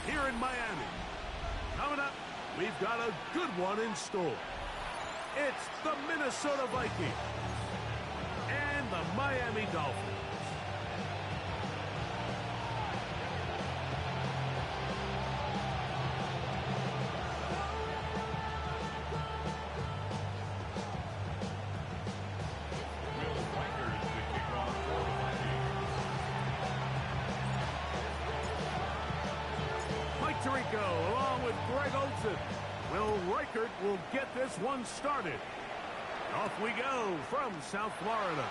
here in Miami. Coming up, we've got a good one in store. It's the Minnesota Vikings and the Miami Dolphins. Along with Greg Olsen. Will Reichert will get this one started. Off we go from South Florida.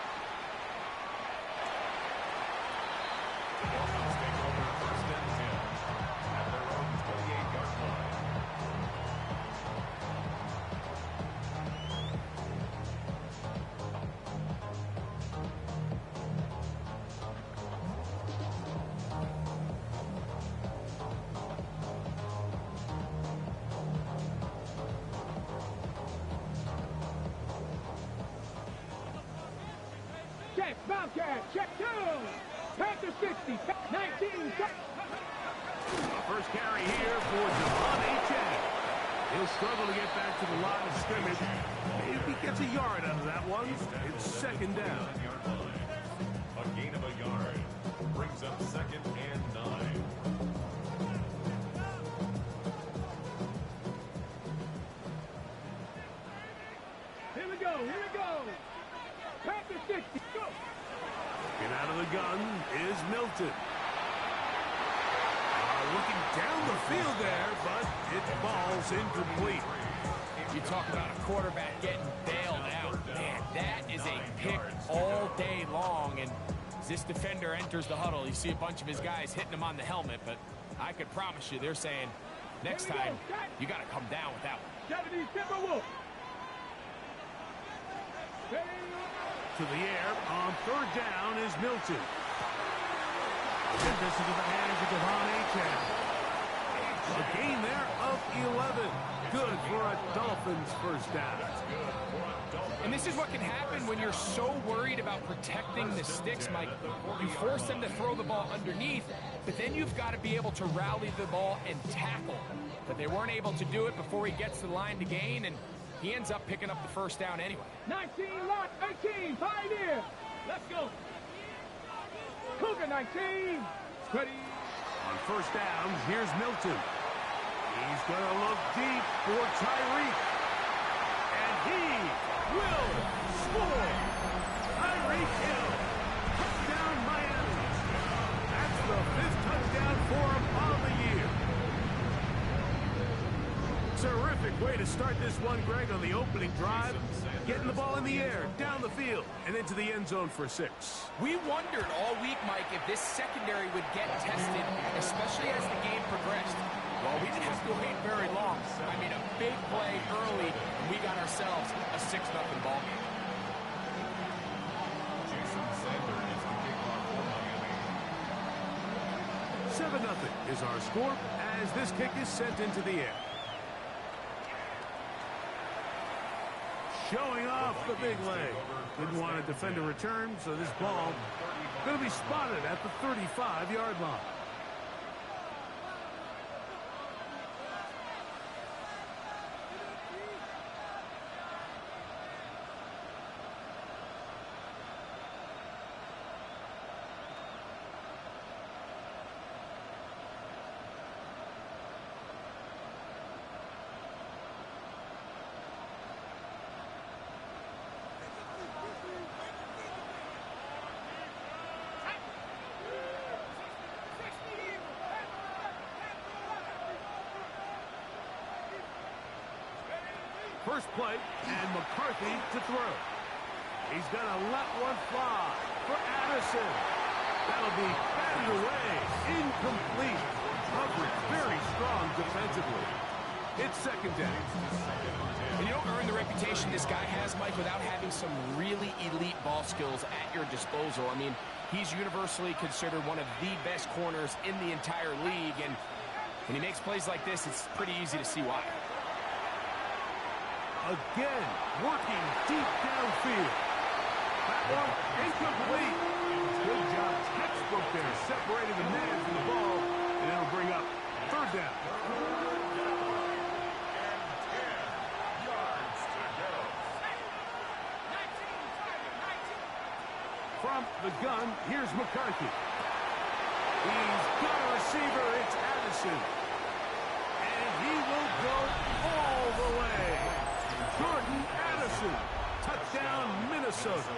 Bobcat, check 2. Panther 60, 19. First carry here for Devon Achane. He'll struggle to get back to the line of scrimmage. Maybe gets a yard out of that one. It's second down. A gain of a yard brings up 2nd and 9. Here we go, here we go. Panther 60, go. Looking out of the gun is Milton. Looking down the field there, but it falls incomplete. You talk about a quarterback getting bailed out. Man, that is a pick all day long. And as this defender enters the huddle, you see a bunch of his guys hitting him on the helmet. But I could promise you, they're saying, next time, you got to come down with that one. To the air on 3rd down is Milton. Get this into the hands of Devon Achane. A gain there of 11. Good for a Dolphins first down. And this is what can happen when you're so worried about protecting the sticks, Mike. You force them to throw the ball underneath, but then you've got to be able to rally the ball and tackle. But they weren't able to do it before he gets to the line to gain, and he ends up picking up the first down anyway. 19, lock, 18, Pioneer. Let's go. Cougar 19. Ready. On first down, here's Milton. He's going to look deep for Tyreek. And he will score. Tyreek Hill. Touchdown Miami. That's the 5th touchdown for him on the year. Terrific way to start this one, Greg, on the opening drive. Getting the ball in the air, down the field, and into the end zone for 6. We wondered all week, Mike, if this secondary would get tested, especially as the game progressed. Well, we didn't have to wait very long. I mean, a big play early, and we got ourselves a 6-0 ball game. 7-0 is our score as this kick is sent into the air. Showing off the big leg. Didn't want to defend a return, so this ball going to be spotted at the 35-yard line. First play, and McCarthy to throw. He's going to let one fly for Addison. That'll be batted away. Incomplete. Coverage very strong defensively. It's 2nd down. And you don't earn the reputation this guy has, Mike, without having some really elite ball skills at your disposal. I mean, he's universally considered one of the best corners in the entire league. And when he makes plays like this, it's pretty easy to see why. Again, working deep downfield. That one incomplete. Good job, textbook there, separating the man from the ball, and it'll bring up 3rd the gun, here's McCarthy. He's got a receiver. It's Addison. And he will go all the way. Jordan Addison. Touchdown, Minnesota.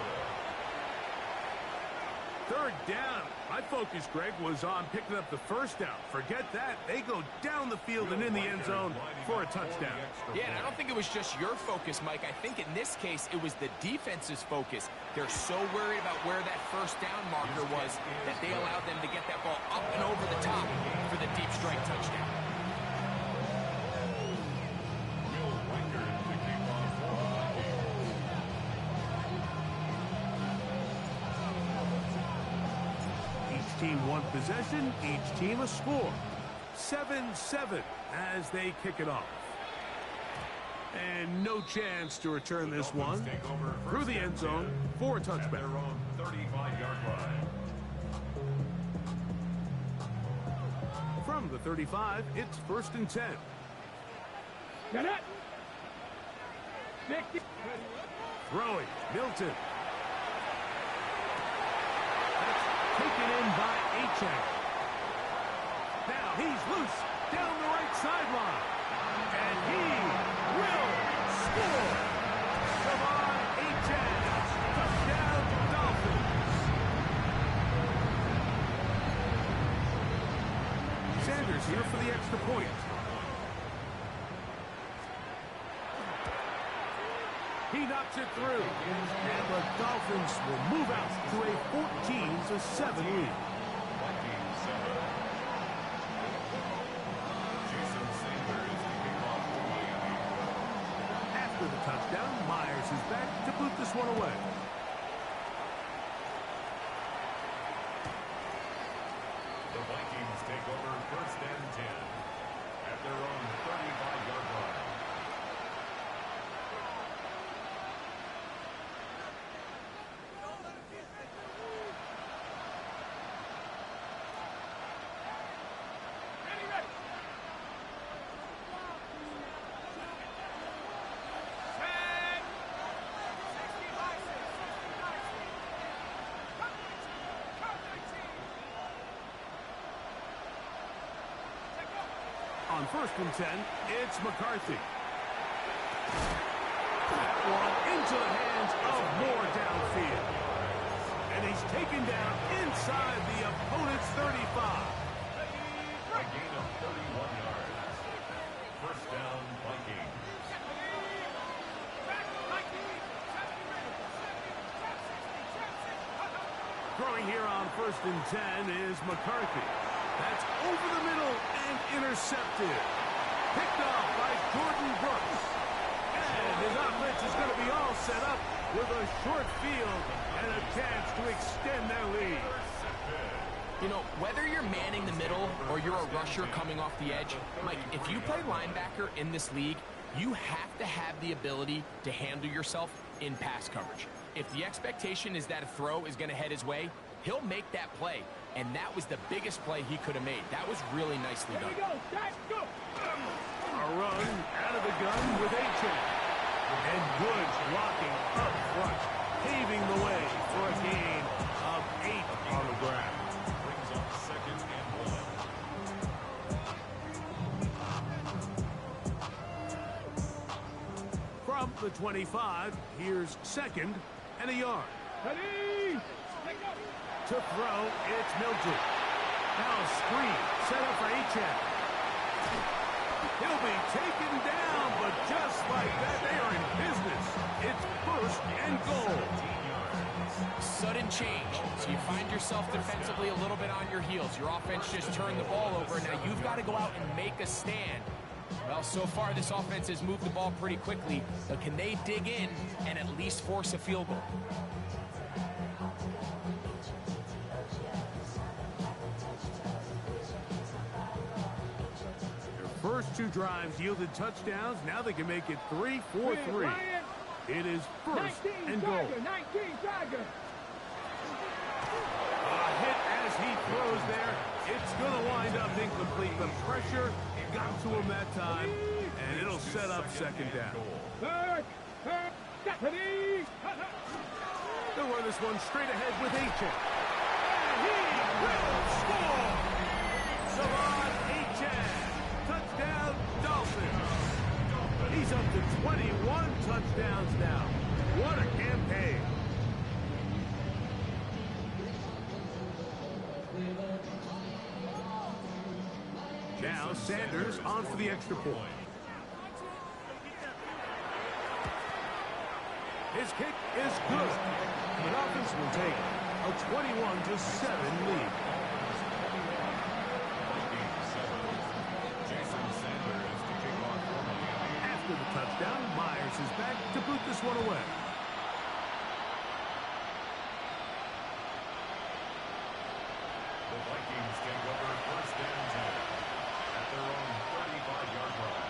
Third down. My focus, Greg, was on picking up the first down. Forget that. They go down the field and in the end zone for a touchdown. Yeah, and I don't think it was just your focus, Mike. I think in this case, it was the defense's focus. They're so worried about where that first down marker was that they allowed them to get that ball up and over the top for the deep strike touchdown. Team one possession, each team a score. 7-7 as they kick it off. And no chance to return this one through the end zone for a touchback. Their own 35-yard line. From the 35, it's 1st and 10. Get it. Throwing, Milton. Taken in by Achane. Now he's loose down the right sideline. And he will score. Come on, Achane. Touchdown, Dolphins. Sanders here for the extra point. He knocks it through. And the Dolphins will move out to a 14-7 lead. After the touchdown, Myers is back to boot this one away. The Vikings take over 1st and 10 at their own 35-yard line. On 1st and 10, it's McCarthy. That one into the hands of Moore downfield. And he's taken down inside the opponent's 35. A gain of 31 yards. 1st down, Vikings. Throwing here on 1st and 10 is McCarthy. That's over the middle and intercepted. Picked off by Jordan Brooks. And his offense is going to be all set up with a short field and a chance to extend their lead. You know, whether you're manning the middle or you're a rusher coming off the edge, Mike, if you play linebacker in this league, you have to have the ability to handle yourself in pass coverage. If the expectation is that a throw is going to head his way, he'll make that play. And that was the biggest play he could have made. That was really nicely done. A run out of the gun with Achane. And good blocking up front, paving the way for a gain of 8 on the ground. Brings up 2nd and 1. From the 25, here's 2nd and a yard. To throw, it's Milton. Now a screen set up for Achane. He'll be taken down, but just like that, they are in business. It's 1st and goal. Sudden change. So you find yourself defensively a little bit on your heels. Your offense just turned the ball over. Now you've got to go out and make a stand. Well, so far this offense has moved the ball pretty quickly, but can they dig in and at least force a field goal? First 2 drives yielded touchdowns. Now they can make it 3-4-3. It is 1st and goal. A hit as he throws there. It's going to wind up incomplete. The pressure got to him that time, and it'll set up 2nd down. They'll run this one straight ahead with H.N. And he will score! Savon H.N. Touchdown, Dolphins. He's up to 21 touchdowns now. What a campaign. Now Sanders on for the extra point. His kick is good. The Dolphins will take a 21-7 lead. After the touchdown, Myers is back to boot this one away. The Vikings take over first and 10 at their own 35-yard line.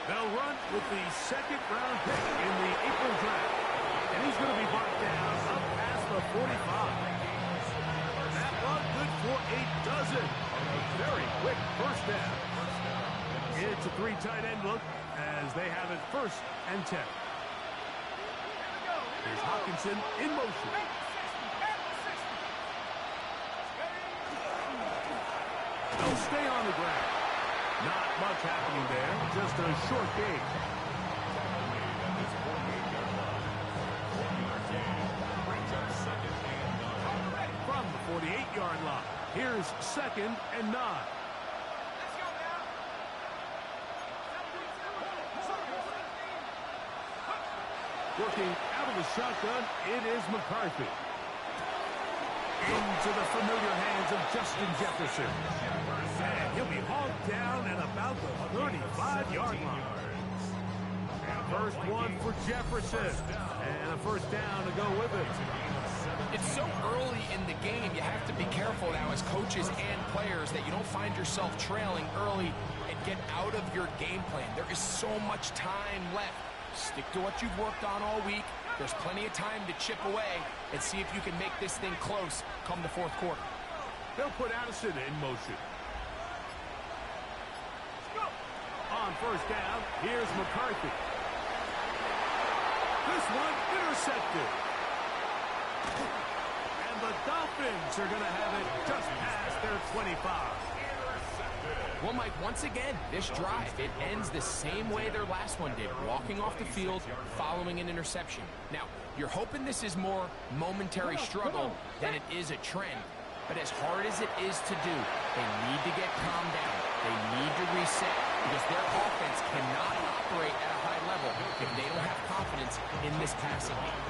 They'll run with the second-round pick in the April draft. And he's going to be brought down up past the 45. That one good for a dozen. A very quick first down. It's a three tight end look as they have it first and 10. Here's Hawkinson in motion. They'll stay on the ground. Not much happening there, just a short game. From the 48-yard line, here's second and 9. Working out of the shotgun, it is McCarthy. Into the familiar hands of Justin Jefferson. And he'll be hauled down at about the 35-yard line. First one for Jefferson. And a first down to go with it. It's so early in the game, you have to be careful now as coaches and players that you don't find yourself trailing early and get out of your game plan. There is so much time left. Stick to what you've worked on all week. There's plenty of time to chip away and see if you can make this thing close come the fourth quarter. They'll put Addison in motion. On first down, here's McCarthy. This one intercepted. And the Dolphins are going to have it just past their 25. Well, Mike, once again, this drive, it ends the same way their last one did, walking off the field, following an interception. Now, you're hoping this is more momentary struggle than it is a trend. But as hard as it is to do, they need to get calmed down. They need to reset because their offense cannot operate at a high level if they don't have confidence in this passing game.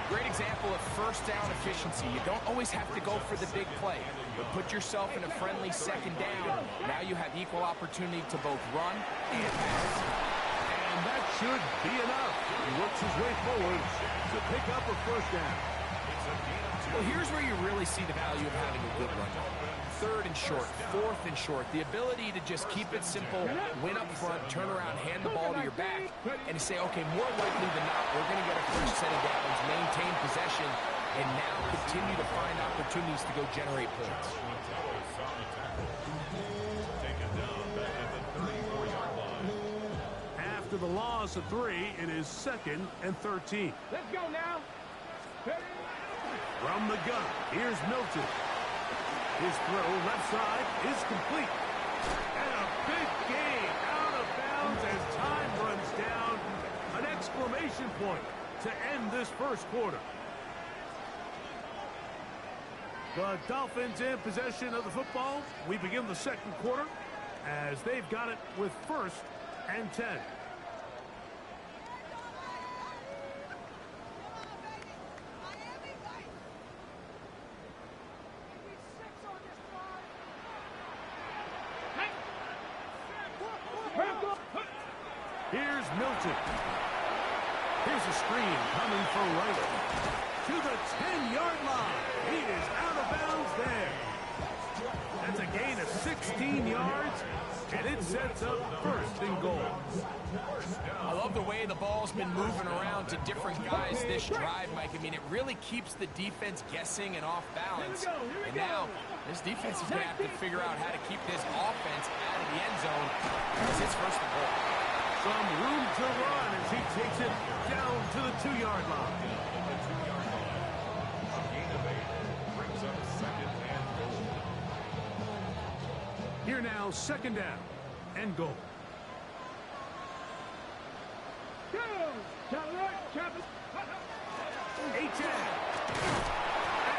Great example of first down efficiency. You don't always have to go for the big play, but put yourself in a friendly second down. Now you have equal opportunity to both run and pass. And that should be enough. He works his way forward to pick up a first down. Well, here's where you really see the value of having a good run. Third and short, fourth and short, the ability to just keep it simple, win up front, turn around, hand the ball to your back, and to say, okay, more likely than not, we're going to get a first set of downs, maintain possession, and now continue to find opportunities to go generate points. After the loss of 3, it is second and 13. Let's go now. From the gun, here's Milton. His throw left side is complete. And a big gain out of bounds as time runs down. An exclamation point to end this first quarter. The Dolphins in possession of the football. We begin the second quarter as they've got it with first and 10. Here's Milton. Here's a screen coming for Wright. To the 10-yard line. He is out of bounds there. That's a gain of 16 yards, and it sets up first and goal. I love the way the ball's been moving around to different guys this drive, Mike. I mean, it really keeps the defense guessing and off balance. And now, this defense is going to have to figure out how to keep this offense out of the end zone as it's first and goal. Some room to run as he takes it down to the 2-yard line. A gain of 8 brings up second and goal. Here now, second down and goal. Go! Chop it right, chop it. A-10.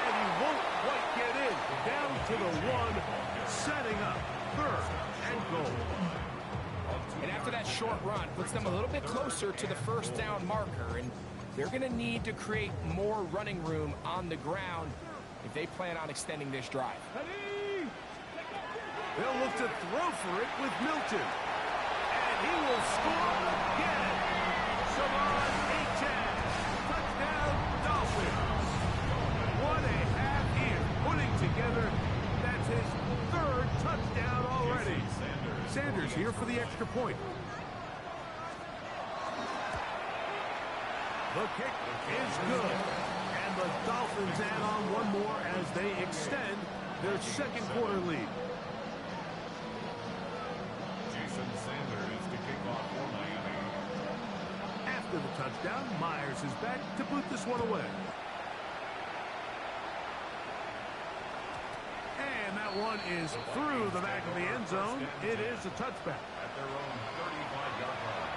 And he won't quite get in. Down to the 1, setting up third and goal. And after that short run, puts them a little bit closer to the first down marker. And they're going to need to create more running room on the ground if they plan on extending this drive. Ready? They'll look to throw for it with Milton. And he will score again. Savon, 8-10. Touchdown, Dolphins. What a half here. Putting together, that's his third touchdown already. Sanders here for the extra point. The kick is good. And the Dolphins add on one more as they extend their second quarter lead. Jason Sanders to kick off for Miami. After the touchdown, Myers is back to boot this one away. And that one is through the back of the end zone. It is a touchback. At their own 35-yard line.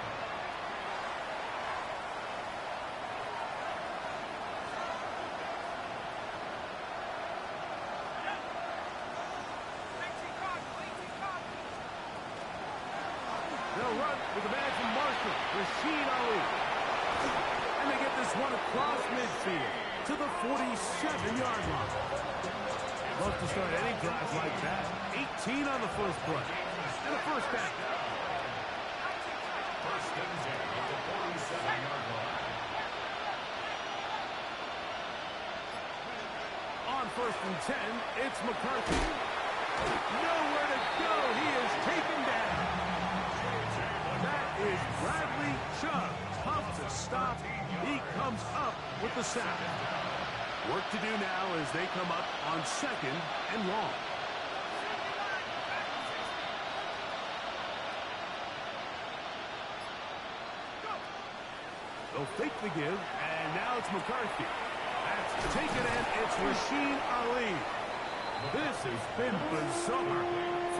They'll run with the bag from Marshall, Rashid Ali. And they get this one across midfield to the 47-yard line. Love to start any drive like that. 18 on the first play. And a first down. First and 10 at the 47-yard line. On first and 10, it's McCarthy. Nowhere to go. He is taken down. That is Bradley Chubb. Tough to stop. He comes up with the sack. Work to do now as they come up on second and long. They'll fake the give, and now it's McCarthy. That's taken in. It's Rashid Ali. This has been bizarre.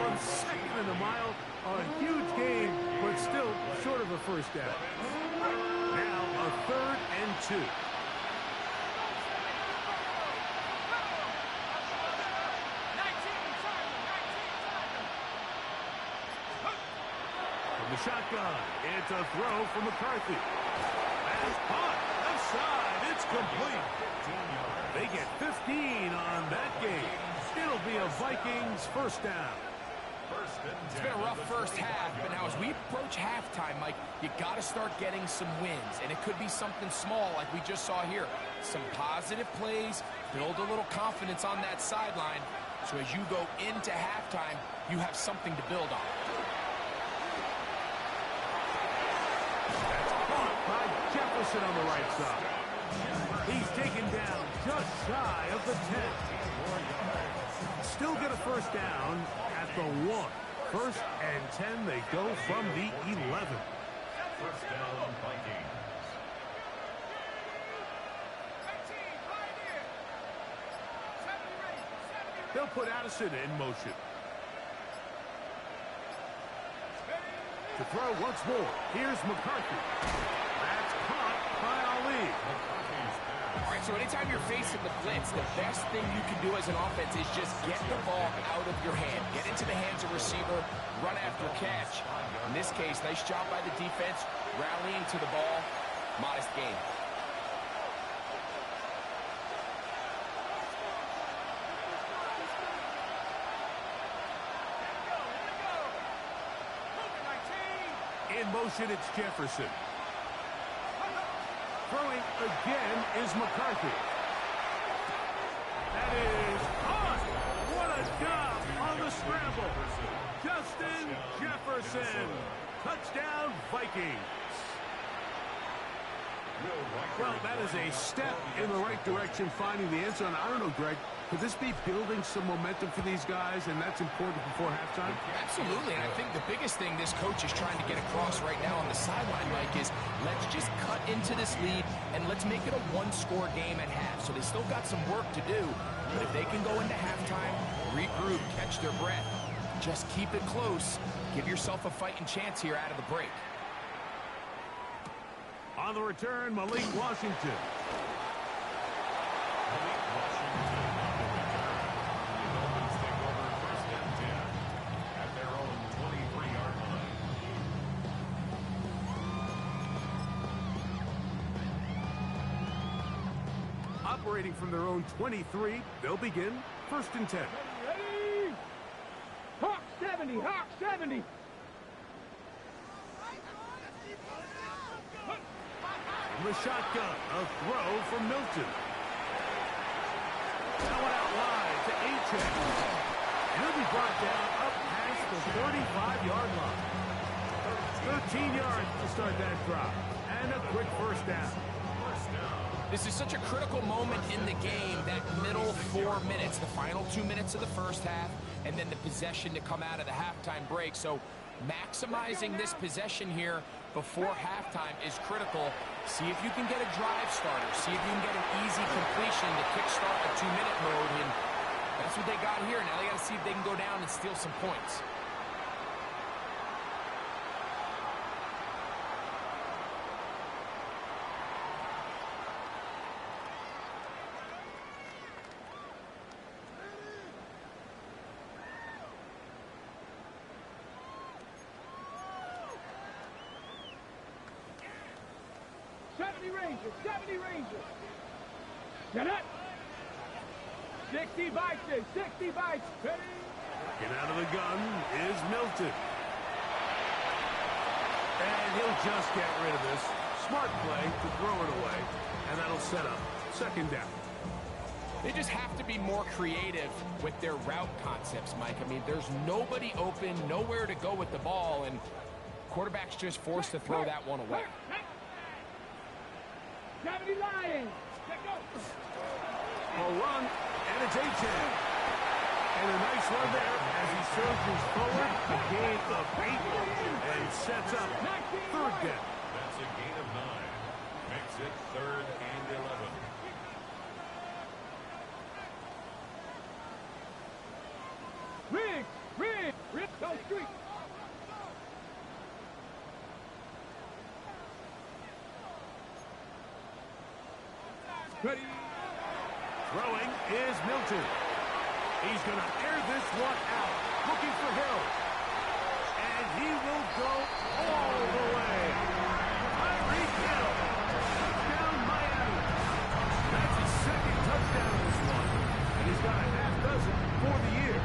From second in the mile, a huge gain, but still short of a first down. Now a third and 2. From the shotgun, it's a throw from McCarthy. That's caught. Left side, it's complete. They get 15 on that game. It'll be a Vikings first down. It's been a rough first half, but now as we approach halftime, Mike, you got to start getting some wins, and it could be something small like we just saw here. Some positive plays, build a little confidence on that sideline, so as you go into halftime, you have something to build on. That's caught by Jefferson on the right side. He's taken down just shy of the 10. Still get a first down at the 1. First and 10, they go from the 11. First down, Vikings. They'll put Addison in motion. To throw once more. Here's McCarthy. That's caught by Ali. All right, so anytime you're facing the blitz, the best thing you can do as an offense is just get the ball out of your hand. Get into the hands of receiver, run after catch. In this case, nice job by the defense, rallying to the ball, modest gain. In motion, it's Jefferson. Throwing again is McCarthy. That is caught. What a job on the scramble. Justin Jefferson. Touchdown, Vikings. That is a step in the right direction, finding the end zone. I don't know, Greg, could this be building some momentum for these guys, and that's important before halftime? Absolutely, and I think the biggest thing this coach is trying to get across right now on the sideline, Mike, is let's just cut into this lead, and let's make it a one-score game at half. So they still got some work to do, but if they can go into halftime, regroup, catch their breath, just keep it close, give yourself a fighting chance here out of the break. On the return, Malik Washington. Malik Washington on the return. The Dolphins take over 1st and 10 at their own 23-yard line. Operating from their own 23, they'll begin 1st and 10. Ready? Hawk 70, Hawk 70. From the shotgun, a throw from Milton. Now out wide to A-Check. He'll be brought down up past the 35-yard line. 13 yards to start that drop. And a quick first down. This is such a critical moment in the game, that middle 4 minutes, the final 2 minutes of the first half, and then the possession to come out of the halftime break. So maximizing this possession here before halftime is critical. See if you can get a drive starter. See if you can get an easy completion to kickstart a 2-minute mode. And that's what they got here. Now they got to see if they can go down and steal some points. Rangers, 70 Rangers. Get it? 60 bites, 60 bites. Ready? Get out of the gun is Milton. And he'll just get rid of this. Smart play to throw it away. And that'll set up 2nd down. They just have to be more creative with their route concepts, Mike. I mean, there's nobody open, nowhere to go with the ball, and quarterback's just forced to throw that one away. 70 Lions. Let go. A run, and it's A-Check. And a nice run there as he surges forward, a gain of 8, and sets up 3rd down. That's a gain of 9. Makes it 3rd and 11. Rig, go street. Ready? Throwing is Milton. He's going to air this one out, looking for Hill. And he will go all the way. Tyreek Hill. Touchdown, Miami. That's his 2nd touchdown in this one. And he's got a half dozen for the year.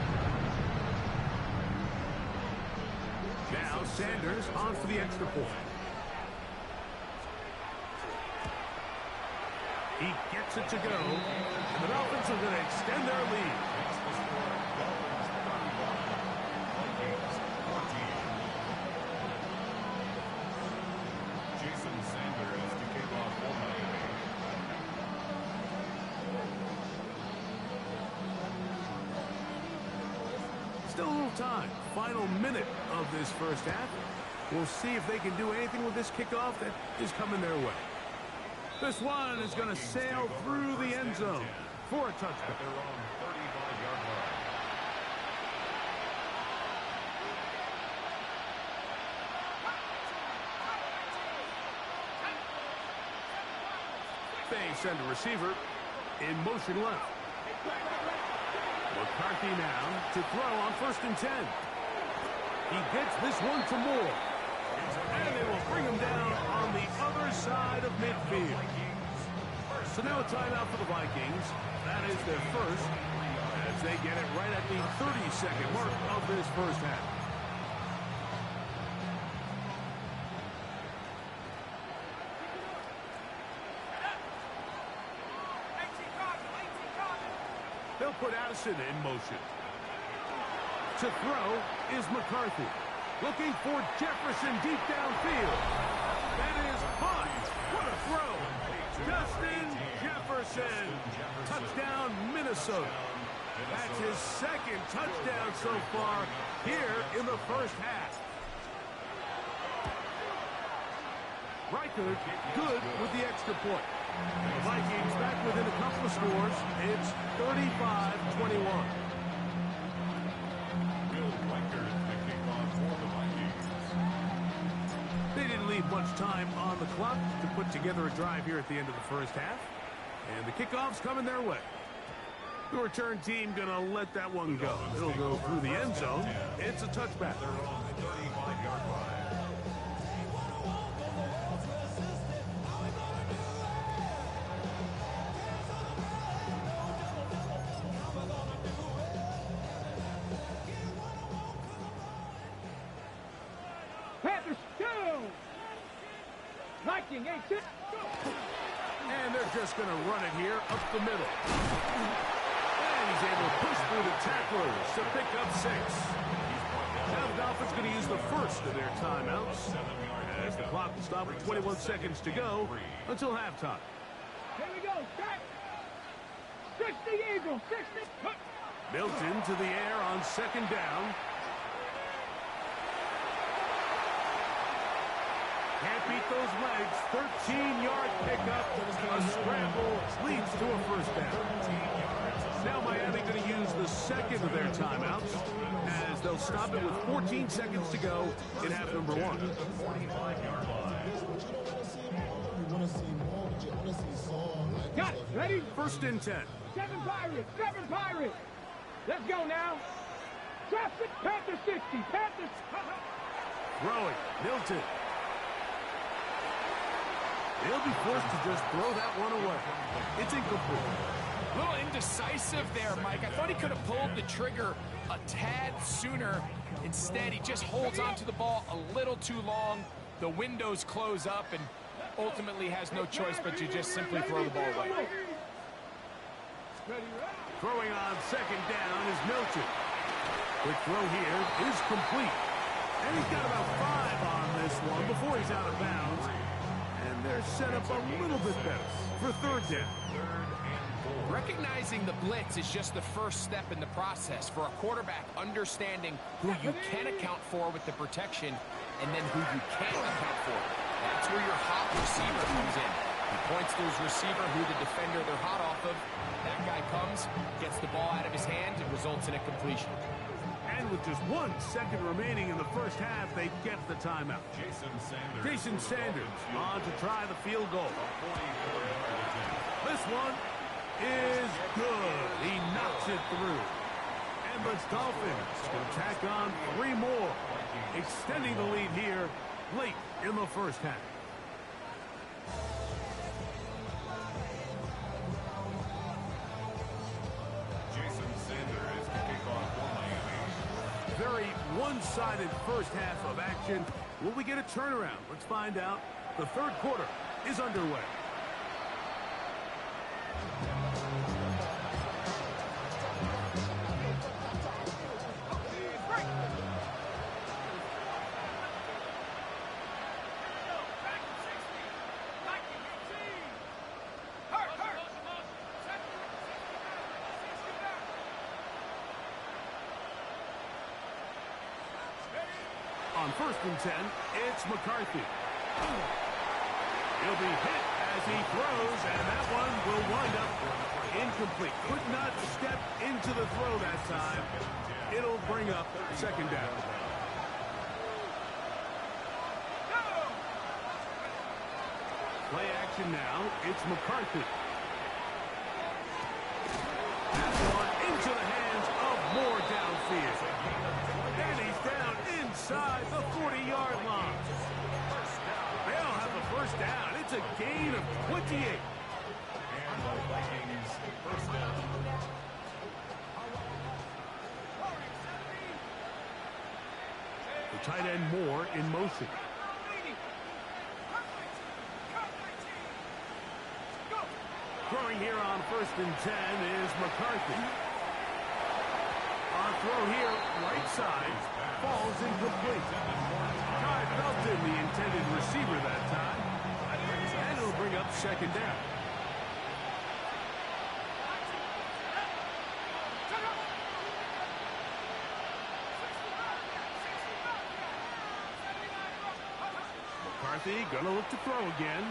Now Sanders on for the extra point. He gets it to go, and the Dolphins are going to extend their lead. Jason Sanders to kick off for Miami. Still a little time. Final minute of this first half. We'll see if they can do anything with this kickoff that is coming their way. This one is going to sail through the end zone for a touchdown. At their own 35-yard line. They send a receiver in motion left. McCarthy now to throw on 1st and 10. He gets this one to Moore. And they will bring him down on the other side of midfield. So now a timeout for the Vikings. That is their first, as they get it right at the 30-second mark of this first half. They'll put Addison in motion. To throw is McCarthy. Looking for Jefferson deep downfield. That is hot. What a throw. Justin Jefferson. Touchdown, Minnesota. That's his second touchdown so far here in the first half. Reichert good with the extra point. The Vikings back within a couple of scores. It's 35-21. They didn't leave much time on the clock to put together a drive here at the end of the first half. And the kickoff's coming their way. The return team going to let that one go. It'll go through the end zone. It's a touchback. They're on the 35-yard line. Panthers, go! Viking, 8-6. And they're just going to run it here up the middle. And he's able to push through the tacklers to pick up 6. Now the Dolphins going to use the first of their timeouts, as the clock will stop with 21 seconds to go until halftime. Here we go, back. 60 Eagles, 60. Milton to the air on second down. Can't beat those legs. 13-yard pickup. A scramble leads to a first down. Now Miami going to use the second of their timeouts, as they'll stop it with 14 seconds to go in half number 1. Got it, ready? First and 10. 7 Pirates, 7 Pirates. Let's go now. Traffic, Panthers 60, Panthers. Throwing, Milton. They'll be forced to just throw that one away. It's incomplete. A little indecisive there, Mike. I thought he could have pulled the trigger a tad sooner. Instead, he just holds onto the ball a little too long. The windows close up and ultimately has no choice but to just simply throw the ball away. Throwing on second down is Milton. Quick throw here is complete. And he's got about 5 on this one before he's out of bounds. And they're set up a little bit better for third down. Recognizing the blitz is just the first step in the process for a quarterback, understanding who you can account for with the protection and then who you can't account for. That's where your hot receiver comes in. He points to his receiver, who the defender they're hot off of. That guy comes, gets the ball out of his hand, and results in a completion. And with just 1 second remaining in the first half, they get the timeout. Jason Sanders on to try the field goal. This one is good. He knocks it through. And the Dolphins will tack on 3 more, extending the lead here late in the first half. Very one-sided first half of action. Will we get a turnaround? Let's find out. The third quarter is underway. On first and 10, it's McCarthy. He'll be hit as he throws, and that one will wind up incomplete. Could not step into the throw that time. It'll bring up second down. Play action now. It's McCarthy. That one into the hands of Moore downfield. And he's down inside the 40-yard line. They'll have the first down. It's a gain of 28. And the Vikings first down. The tight end Moore in motion. Throwing here on first and 10 is McCarthy. On throw here, right side, falls incomplete. Kai Felton, the intended receiver that time. And it'll bring bring up second down. McCarthy gonna look to throw again.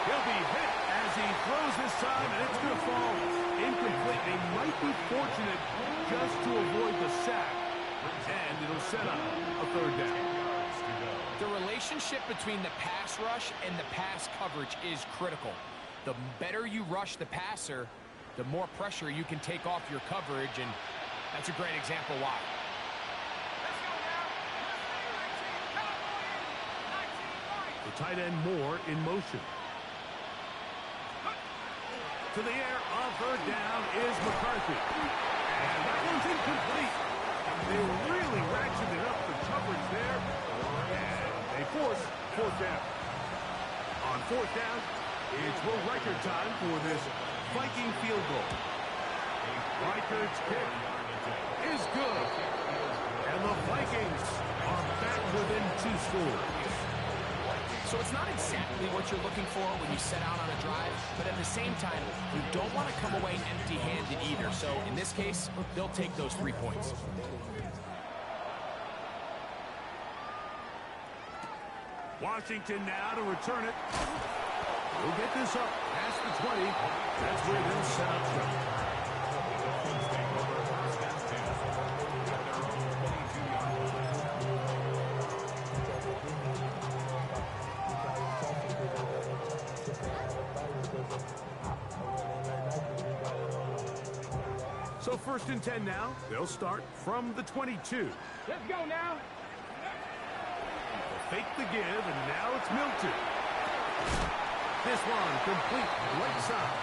He'll be hit as he throws this time, and it's gonna fall incomplete. They might be fortunate just to avoid the sack, and it'll set up a third down. The relationship between the pass rush and the pass coverage is critical. The better you rush the passer, the more pressure you can take off your coverage, and that's a great example why. The tight end Moore in motion. To the air on third down is McCarthy. And that one's incomplete. They really ratcheted up the coverage there. And they force fourth down. On fourth down, it's Will Reichard time for this Viking field goal. Reichard's kick is good. And the Vikings are back within 2 scores. So it's not exactly what you're looking for when you set out on a drive, but at the same time, you don't want to come away empty-handed either. So in this case, they'll take those 3 points. Washington now to return it. We'll get this up past the 20. That's where they'll set up shop. So 1st and 10 now. They'll start from the 22. Let's go now. Fake the give, and now it's Milton. This one complete right side.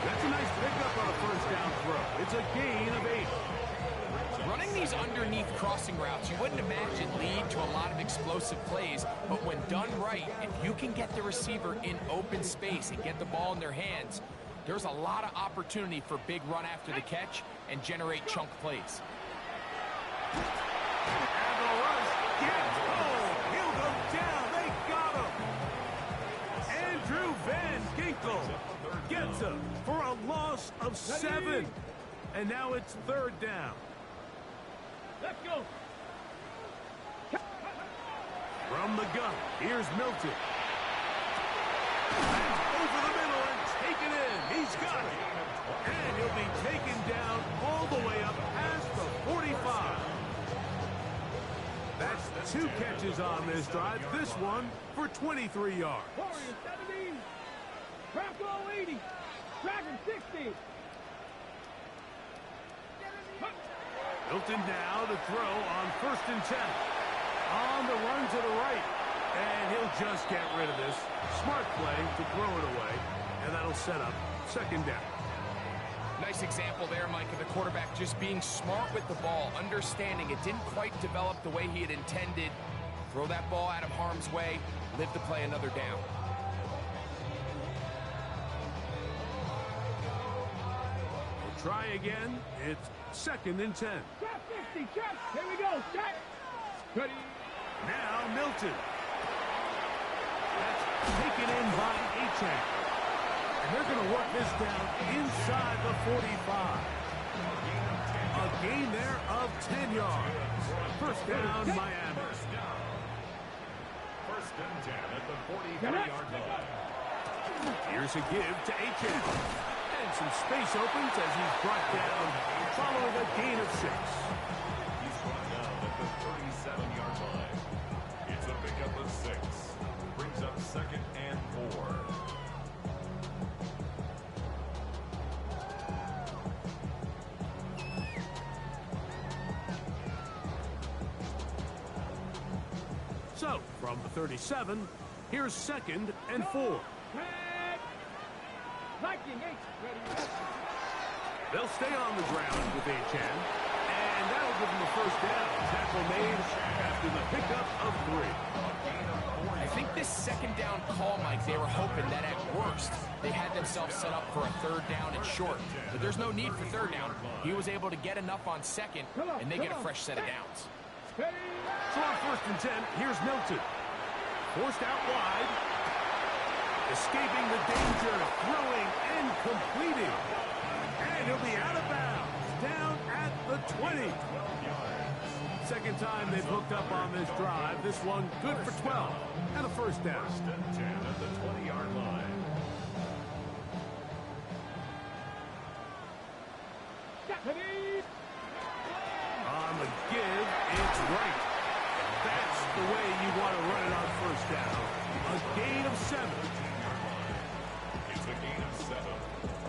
That's a nice pickup on a first down throw. It's a gain of 8. Running these underneath crossing routes, you wouldn't imagine lead to a lot of explosive plays, but when done right, if you can get the receiver in open space and get the ball in their hands, there's a lot of opportunity for big run after the catch and generate chunk plays. And the rush gets home. He'll go down. They got him. Andrew Van Ginkel gets him for a loss of 7. And now it's 3rd down. Let's go. From the gun, here's Milton. Over the middle and taken in. He's got it. And he'll be taken down all the way up past the 45. That's 2 catches on this drive. This one for 23 yards. Warriors 70. Bronco 80. Dragon 60. Milton now to throw on 1st and 10. On the run to the right. And he'll just get rid of this. Smart play to throw it away. And that'll set up 2nd down. Nice example there, Mike, of the quarterback just being smart with the ball, understanding it didn't quite develop the way he had intended. Throw that ball out of harm's way, live to play another down. We'll try again. It's 2nd and 10. Trap 60. Trap. Here we go. Set. Ready. Now Milton. That's taken in by Achan. And they're going to work this down inside the 45. A gain there of 10 yards. 1st down, Miami. 1st and 10 at the 43-yard line. Here's a give to Achan. And some space opens as he's brought down following a gain of 6. He's brought down at the 37-yard line. It's a pickup of 6. Brings up 2nd and 4. So, from the 37, here's 2nd and 4. Viking 8. Ready. They'll stay on the ground with Achan. And that'll give them a 1st down. Tackle made after the pickup of 3. I think this 2nd down call, Mike, they were hoping that at worst they had themselves set up for a 3rd down and short. But there's no need for 3rd down. He was able to get enough on 2nd, and they get a fresh set of downs. So on 1st and 10, here's Milton. Forced out wide. Escaping the danger, throwing and completing. And he'll be out of bounds, down at the 20. Second time they've hooked up on this drive. This one good for 12 and a first down. First and 10 at the 20-yard line. On the give, it's right. That's the way you want to run it on first down. A gain of 7. It's a gain of 7.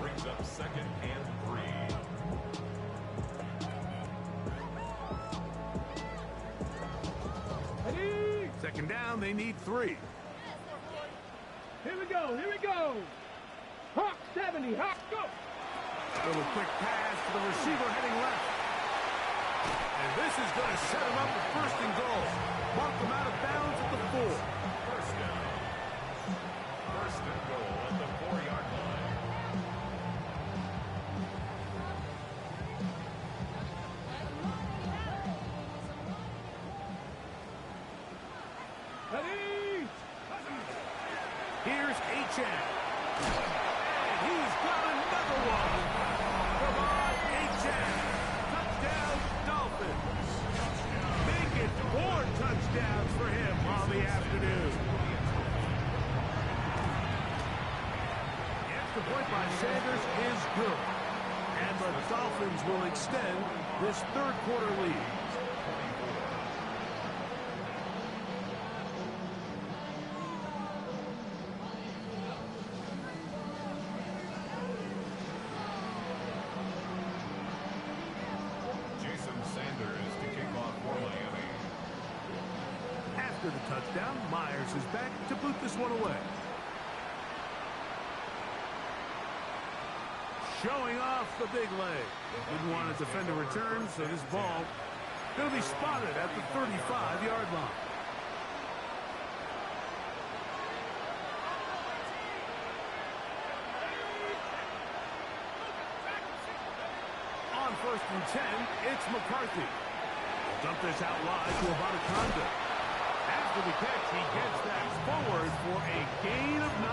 Brings up second and 3. Second down, they need 3. Here we go, here we go. Hawk 70, Hawk, go. A little quick pass to the receiver heading left. And this is going to set him up with first and goal. Mark them out of bounds at the 4. First down. First and goal at the 4-yard line. Ready? Here's H.M. And he's got another one. Come on, H.M. Touchdown, Dolphins. Make it 4 touchdowns for him on the afternoon. The extra point by Sanders is good. And the Dolphins will extend this third quarter lead. After the touchdown, Myers is back to boot this one away. Showing off the big leg. Didn't want to defend a return, so this ball going to be spotted at the 35-yard line. On first and 10, it's McCarthy. Dump this out wide to Abataconda. After the catch, he gets that forward for a gain of 9.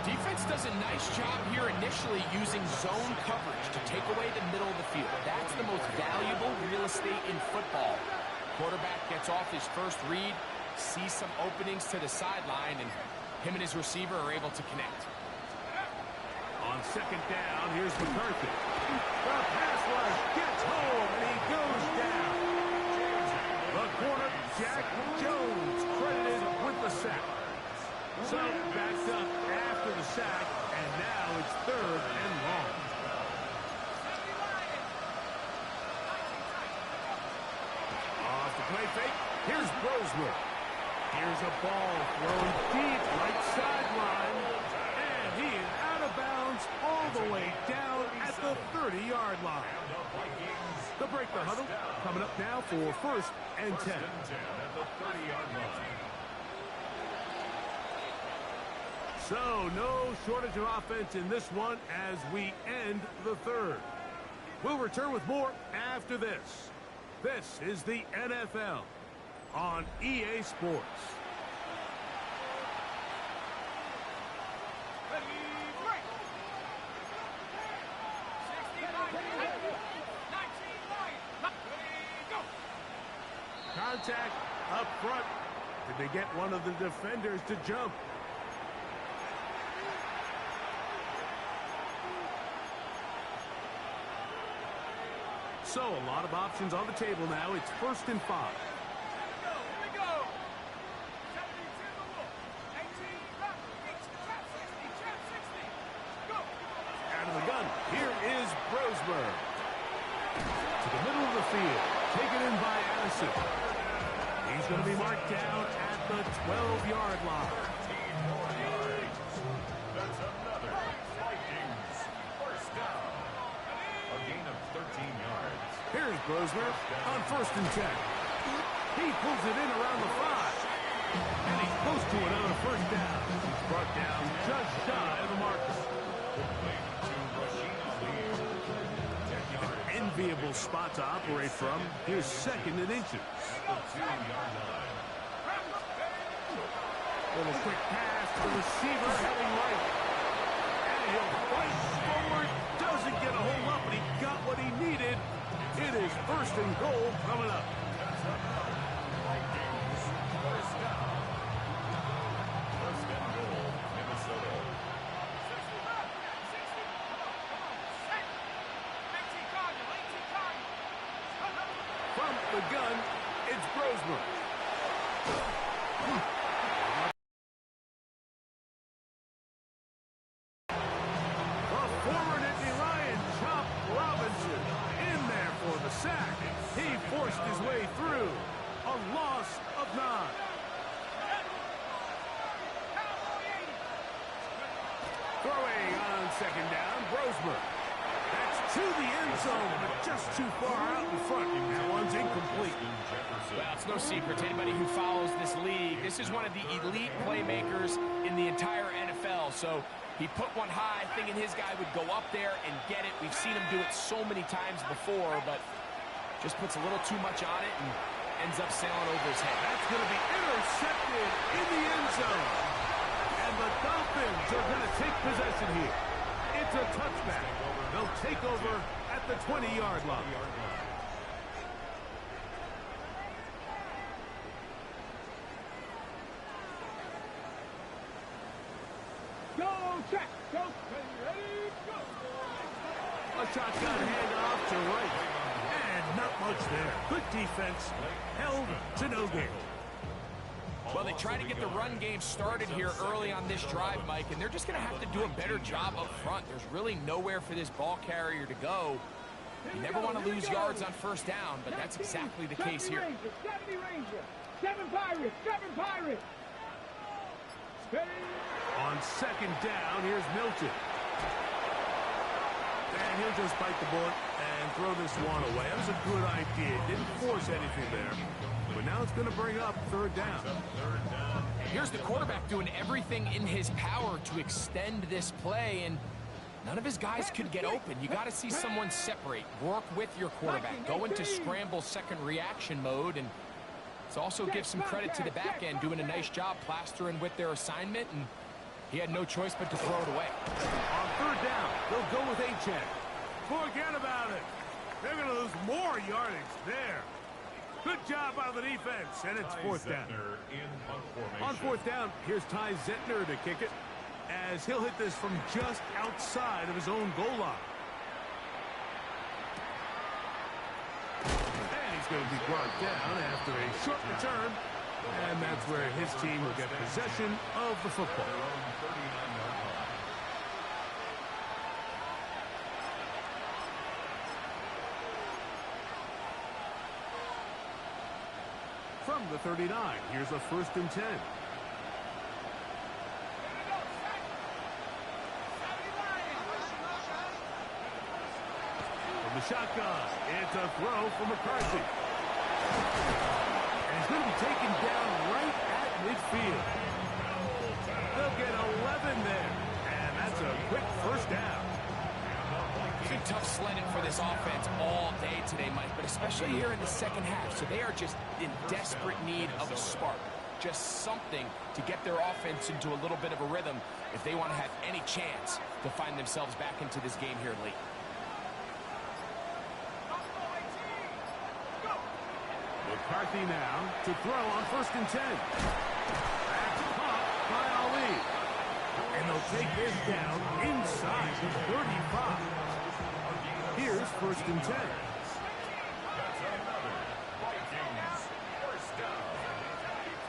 Defense does a nice job here initially using zone coverage to take away the middle of the field. That's the most valuable real estate in football. Quarterback gets off his first read, sees some openings to the sideline, and him and his receiver are able to connect. On second down, here's McCarthy. The pass rush gets home, and he goes down. The corner, Jack Jones, credited with the sack. So, backed up after the sack, and now it's third and long. Off the play fake, here's Brosmer. Here's a ball thrown deep right sideline, and he is out of bounds all the way down at the 30-yard line. To break the huddle, coming up now for first and 10. At the 30-yard line. So, no shortage of offense in this one as we end the third. We'll return with more after this. This is the NFL on EA Sports. Contact up front. Did they get one of the defenders to jump? So, a lot of options on the table now. It's first and 5. Here we go. Out of the gun, here is Brosmer. To the middle of the field, taken in by Addison. He's going to be marked down at the 12-yard line. That's another Vikings first down. A gain of 13 yards. Here's Brosmer on first and 10. He pulls it in around the 5. And he's close to another first down. He's brought down just shy of the marker. An enviable spot to operate from. Here's second and inches. Little quick pass to the receiver heading right. And he'll fight forward. Doesn't get a whole lot, but he got what he needed. It is first and goal coming up. From the gun, it's Brosmer. Sack. He forced his way through. A loss of 9. Throwing on second down, Brosmer. That's to the end zone, but just too far out in front. That one's incomplete. Well, it's no secret to anybody who follows this league. This is one of the elite playmakers in the entire NFL. So he put one high, thinking his guy would go up there and get it. We've seen him do it so many times before, but just puts a little too much on it and ends up sailing over his head. That's going to be intercepted in the end zone. And the Dolphins are going to take possession here. It's a touchback. They'll take over at the 20-yard line. Go, check. Go, ready, go. A shotgun handoff to right. And not much there. Good defense. Held to no gain. Well, they try to get the run game started here early on this drive, Mike, and they're just going to have to do a better job up front. There's really nowhere for this ball carrier to go. You never want to lose yards on first down, but that's exactly the case here. 70 Ranger. 7 Pirates. 7 Pirates. On second down, here's Milton. And he'll just bite the bullet and throw this one away. That was a good idea. Didn't force anything there. But now it's going to bring up third down. Here's the quarterback doing everything in his power to extend this play, and none of his guys could get open. You got to see someone separate, work with your quarterback, go into scramble second reaction mode, and it's also give some credit to the back end doing a nice job plastering with their assignment, and he had no choice but to throw it away. On third down, they'll go with H-Check. Forget about it. They're going to lose more yardage there. Good job by the defense, and it's fourth down. On fourth down, here's Ty Zentner to kick it, as he'll hit this from just outside of his own goal line. And he's going to be brought down after a short return, and that's where his team will get possession of the football. From the 39, here's a 1st and 10. From the shotgun, it's a throw for McCarthy. And he's going to be taken down right at midfield. They'll get 11 there, and that's a quick first down. It's been tough sledding for this offense all day today, Mike, but especially here in the second half. So they are just in desperate need of a spark, just something to get their offense into a little bit of a rhythm if they want to have any chance to find themselves back into this game here late. McCarthy now to throw on 1st and 10. That's caught by Ali. And they'll take this down inside the 35. Here's 1st and 10.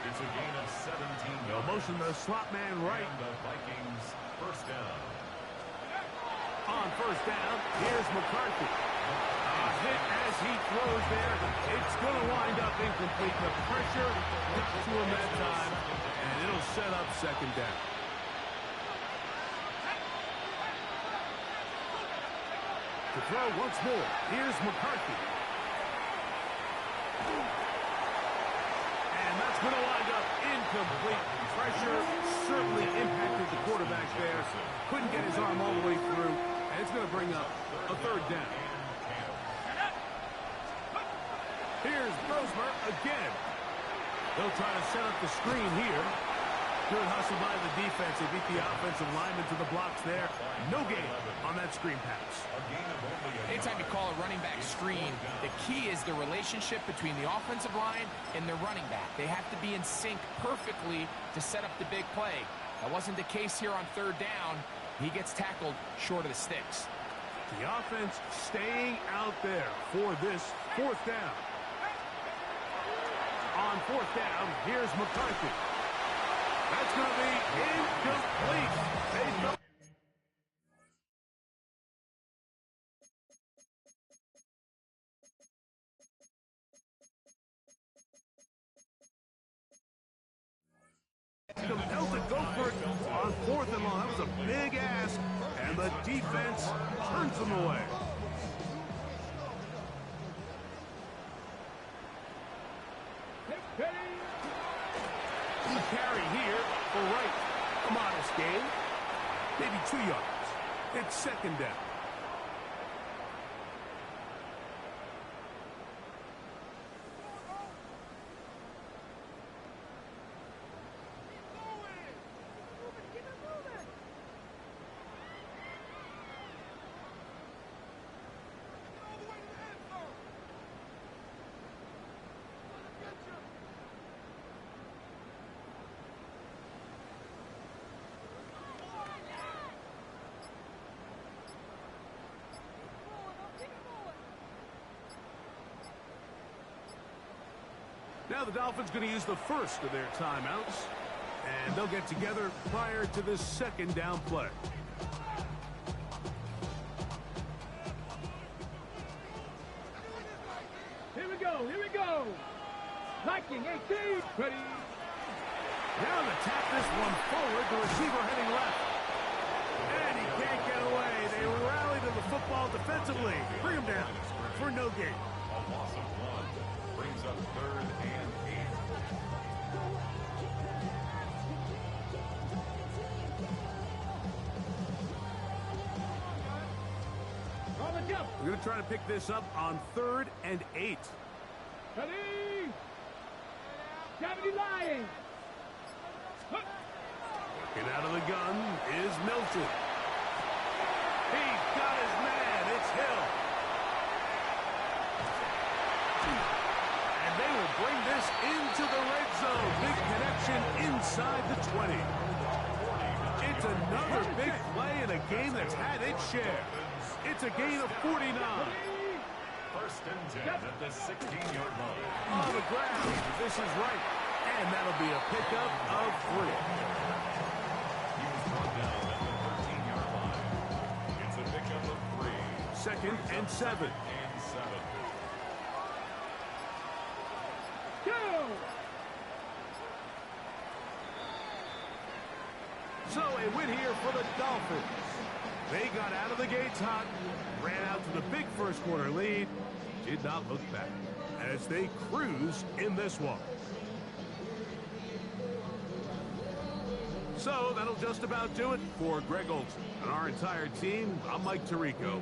It's a gain of 17. They'll motion the slot man right. And the Vikings first down. On 1st down, here's McCarthy. A hit as he throws there. It's going to wind up incomplete. The pressure gets to him that time, and it'll set up 2nd down. To throw once more, here's McCarthy. And that's going to wind up incomplete. Pressure certainly impacted the quarterback there. Couldn't get his arm all the way through, and it's going to bring up a 3rd down. Here's Brosmer again. They'll try to set up the screen here. Good hustle by the defense. They beat the offensive lineman to the blocks there. No gain on that screen pass. Anytime you call a running back screen, the key is the relationship between the offensive line and the running back. They have to be in sync perfectly to set up the big play. That wasn't the case here on third down. He gets tackled short of the sticks. The offense staying out there for this fourth down. On fourth down, here's McCarthy. That's going to be incomplete. They don't. Compelled to go for it on fourth and long. That was a big ask, and the defense turns them away. Carry here for Wright. A modest gain. Maybe 2 yards. It's second down. Now the Dolphins going to use the first of their timeouts, and they'll get together prior to this second down play. Here we go, here we go. Liking 18, ready. Now to tap this one forward, the receiver heading left. And he can't get away. They rally to the football defensively. Bring him down for no gain. A loss of 1 brings up third and 8. On the jump. We're going to try to pick this up on 3rd and 8. Ready. 70 lying. And out of the gun is Milton. He's got his man. It's Hill. And they will bring this into the red zone. Big connection inside the 20. It's another big play in a game that's had its share. It's a gain of 49. First and 10 at the 16-yard line. On the ground. This is right. And that'll be a pickup of 3. He was brought down at the 13-yard line. It's a pickup of 3. Second and 7. And 7. Go. So a win here for the Dolphins. They got out of the gates hot, ran out to the big first quarter lead, did not look back as they cruise in this one. So that'll just about do it for Greg Olson and our entire team. I'm Mike Tirico.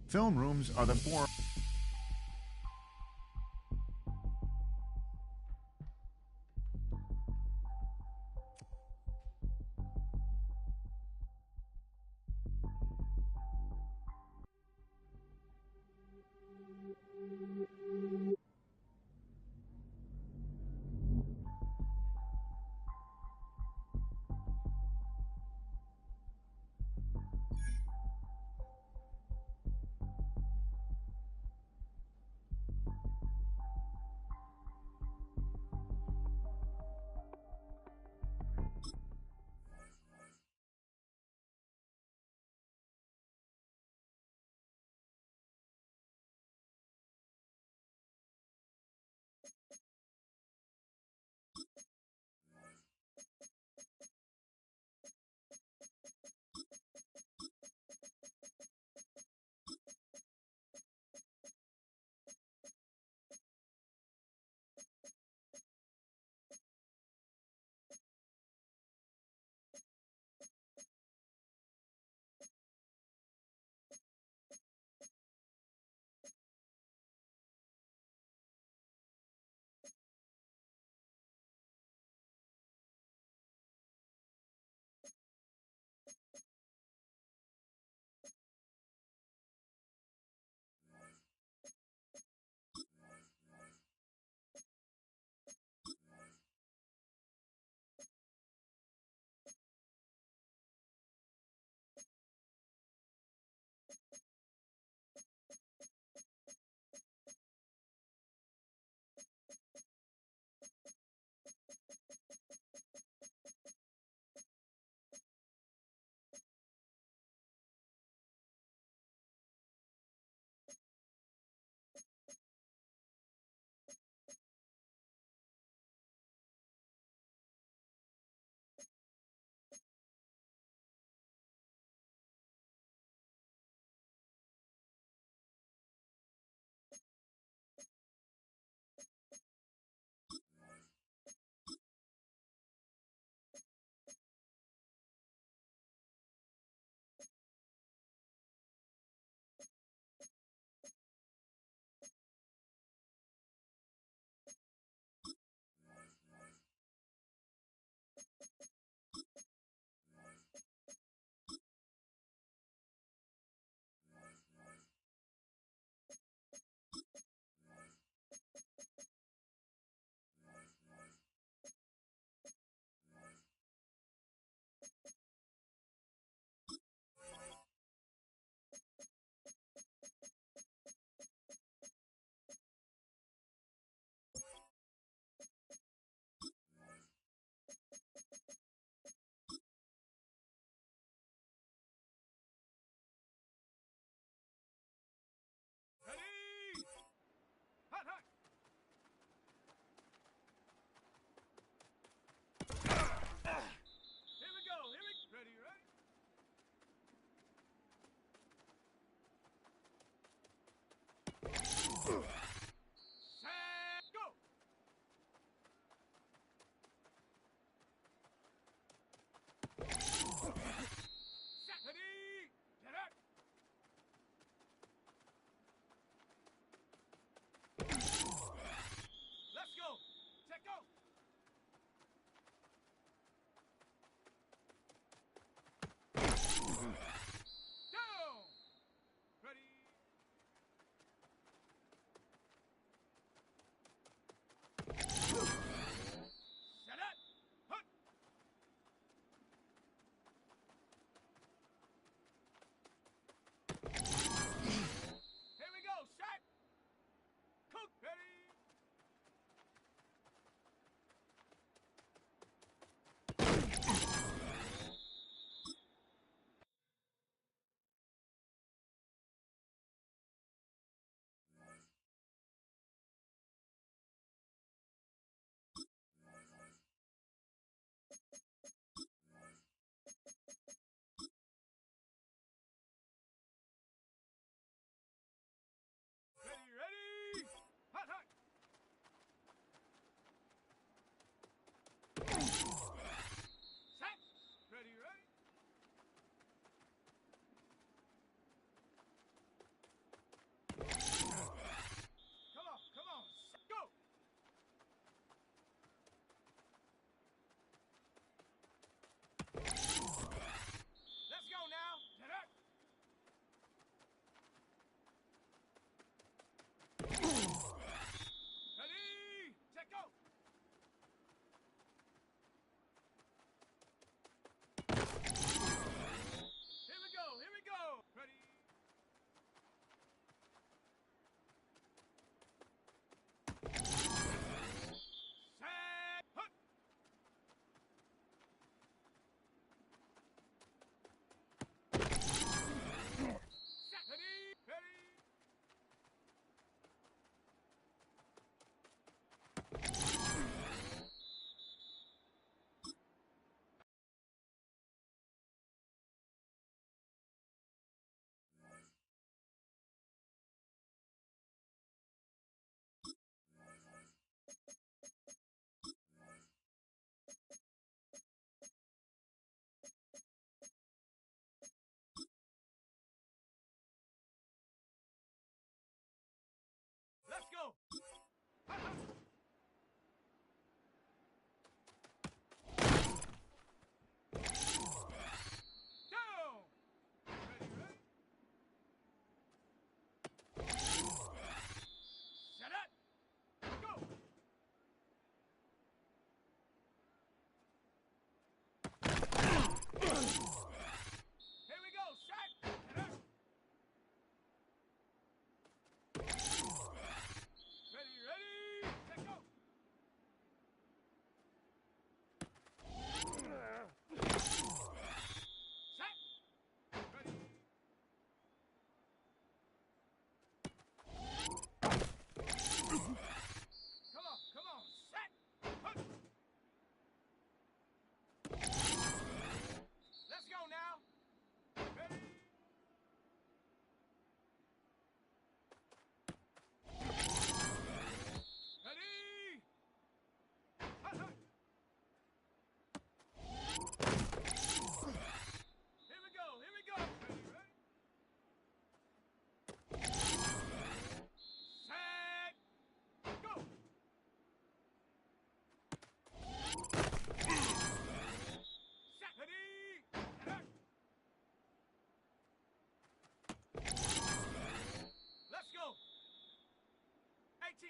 Film rooms are the form.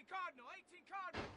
Cardinal, 18 Cardinal.